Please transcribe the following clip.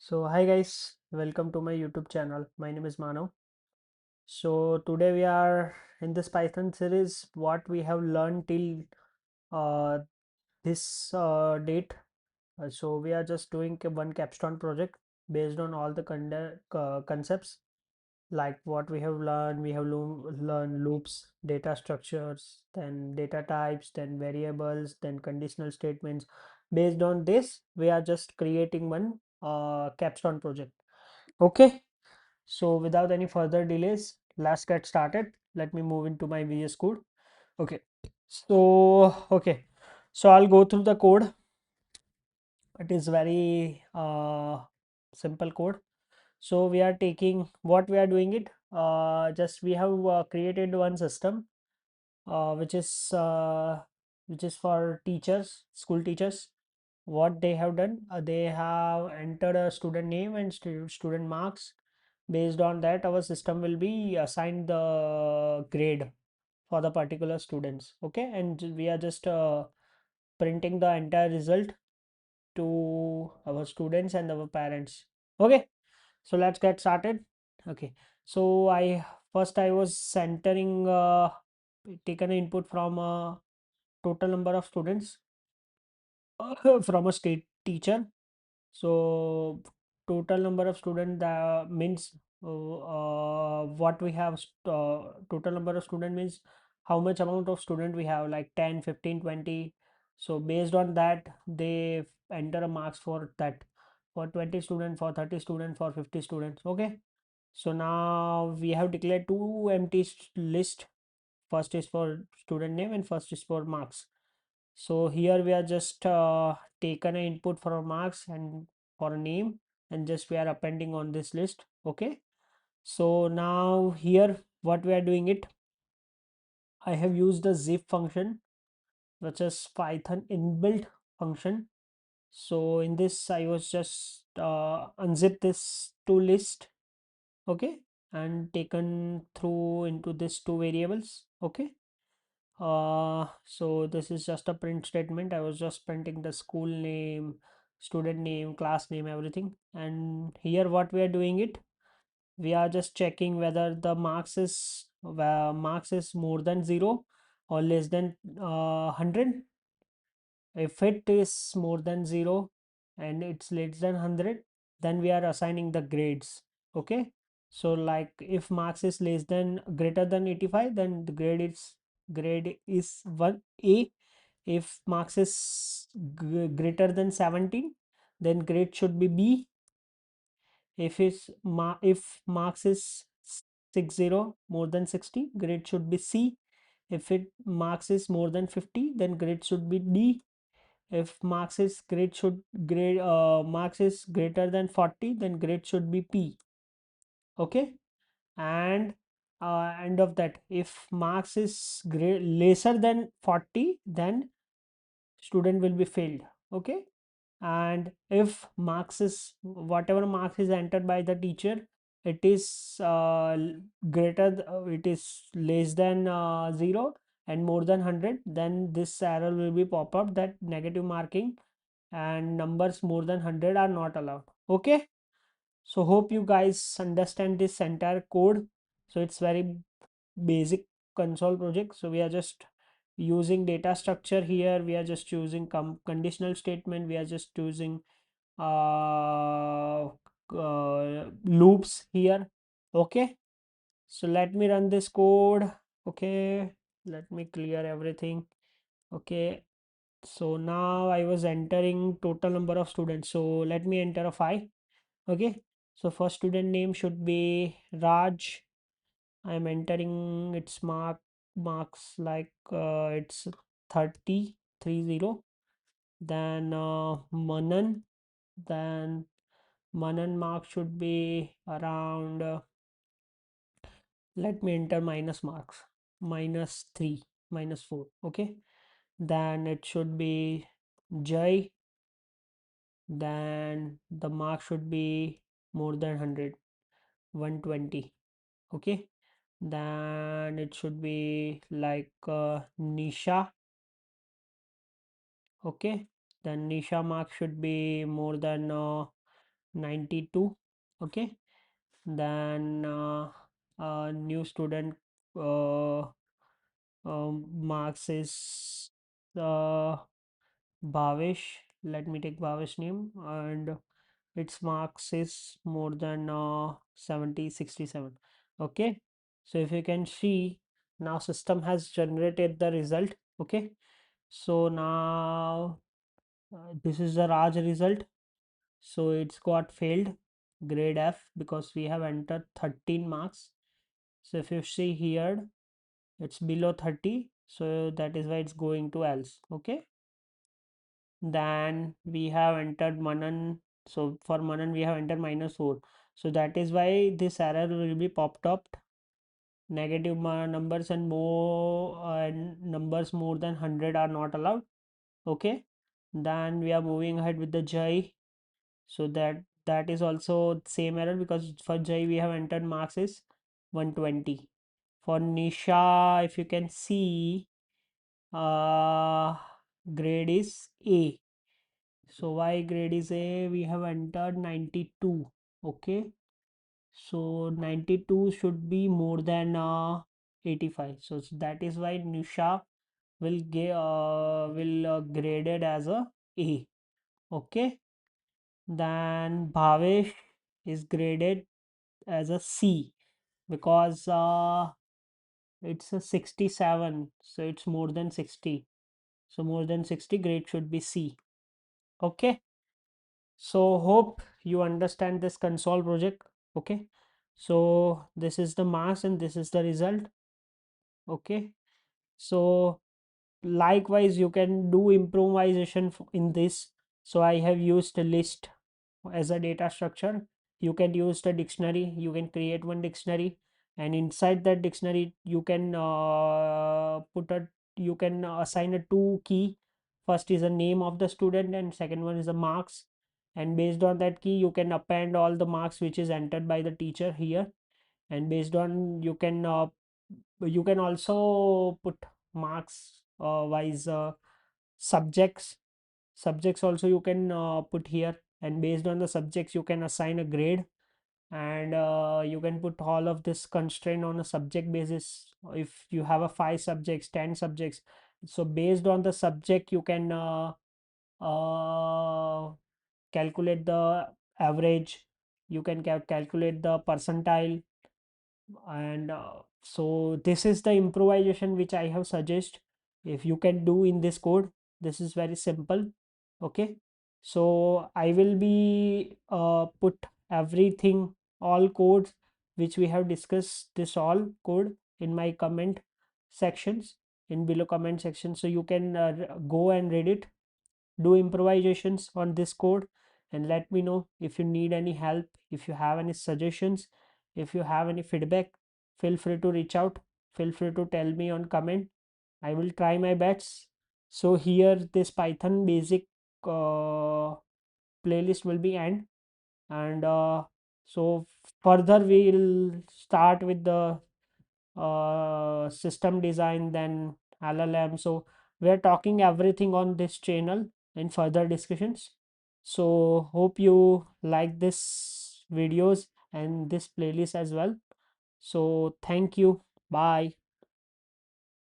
So hi guys, welcome to my YouTube channel. My name is Manav. So today we are in this Python series. What we have learned till uh, this date. So we are just doing one capstone project based on all the concepts like what we have learned. We have learned loops, data structures, then data types, then variables, then conditional statements. Based on this, we are just creating one capstone project. Okay. So without any further delays, let's get started. Let me move into my VS Code. Okay. Okay. So I'll go through the code. It is very simple code. So we are taking what we are doing it. Just we have created one system uh, which is uh, which is for teachers, school teachers. What they have done, they have entered a student name and student marks. Based on that, our system will be assigned the grade for the particular students. Okay, and we are just printing the entire result to our students and our parents. Okay, so let's get started. Okay, so I was centering taken an input from a total number of students from a state teacher. So total number of student that means what we have total number of student means how much amount of student we have, like 10, 15, 20. So based on that they enter a marks for that, for 20 student, for 30 student, for 50 students. Okay, so now we have declared two empty list. First is for student name and first is for marks. So here we are just taken an input for marks and for a name, and just we are appending on this list. Okay, so now here what we are doing it, I have used the zip function, which is Python inbuilt function. So in this I was just unzip this to list. Okay, and taken through into this two variables. Okay, so this is just a print statement. I was just printing the school name, student name, class name, everything. And here what we are doing it, we are just checking whether the marks is more than 0 or less than 100. If it is more than 0 and it's less than 100, then we are assigning the grades. Okay, so like if marks is less than greater than 85, then the grade is 1A. If marks is greater than 17, then grade should be B. If marks is 60, more than 60, grade should be C. If it marks is more than 50, then grade should be D. If marks is greater than 40, then grade should be P. Okay, and end of that, if marks is lesser than 40, then student will be failed. Okay, and if marks is whatever marks is entered by the teacher, it is it is less than 0 and more than 100, then this arrow will be pop up that negative marking and numbers more than 100 are not allowed. Okay, so hope you guys understand this entire code. So it's very basic console project. So we are just using data structure here, we are just using conditional statement, we are just using loops here. Okay, so let me run this code. Okay, let me clear everything. Okay, so now I was entering total number of students, so let me enter a 5. Okay, so first student name should be Raj. I'm entering its marks like it's 30. Then then Manan mark should be around let me enter minus marks, -3, -4. Okay, then it should be Jai. Then the mark should be more than 100, 120. Okay, then it should be like Nisha. Okay, then Nisha mark should be more than 92. Okay, then new student uh, marks is Bhavesh. Let me take Bhavesh name, and its marks is more than 70, 67. Okay, so if you can see, now system has generated the result. Okay, so now this is the Raj result. So it's got failed, grade F, because we have entered 13 marks. So if you see here, it's below 30, so that is why it's going to else. Okay, then we have entered Manan. So for Manan we have entered -4, so that is why this error will be popped up. Negative numbers and more numbers more than 100 are not allowed. Okay, then we are moving ahead with the Jai. So that is also same error, because for Jai we have entered marks is 120. For Nisha, if you can see, uh grade is A. So why grade is A? We have entered 92. Okay, so 92 should be more than 85. So that is why Nisha will get graded as a A. Okay, then Bhavesh is graded as a C, because it's a 67, so it's more than 60. So more than 60, grade should be C. Okay, so hope you understand this console project. Okay, so this is the mass and this is the result. Okay, so likewise you can do improvisation in this. So I have used a list as a data structure. You can use the dictionary, you can create one dictionary, and inside that dictionary you can you can assign a two key. First is the name of the student and second one is the marks, and based on that key you can append all the marks which is entered by the teacher here. And based on, you can also put marks wise subjects also you can put here, and based on the subjects you can assign a grade. And you can put all of this constraint on a subject basis. If you have a 5 subjects, 10 subjects, so based on the subject you can uh, calculate the average, you can calculate the percentile. And so this is the improvisation which I have suggest. If you can do in this code, this is very simple. Okay, so I will be put everything, all codes which we have discussed, this all code in my comment sections, in below comment section, so you can go and read it, do improvisations on this code, and let me know if you need any help, if you have any suggestions, if you have any feedback. Feel free to reach out, feel free to tell me on comment. I will try my best. So here this Python basic playlist will be end. And so further we'll start with the system design, then LLM. So we're talking everything on this channel in further discussions. So hope you like this videos and this playlist as well. So thank you. Bye.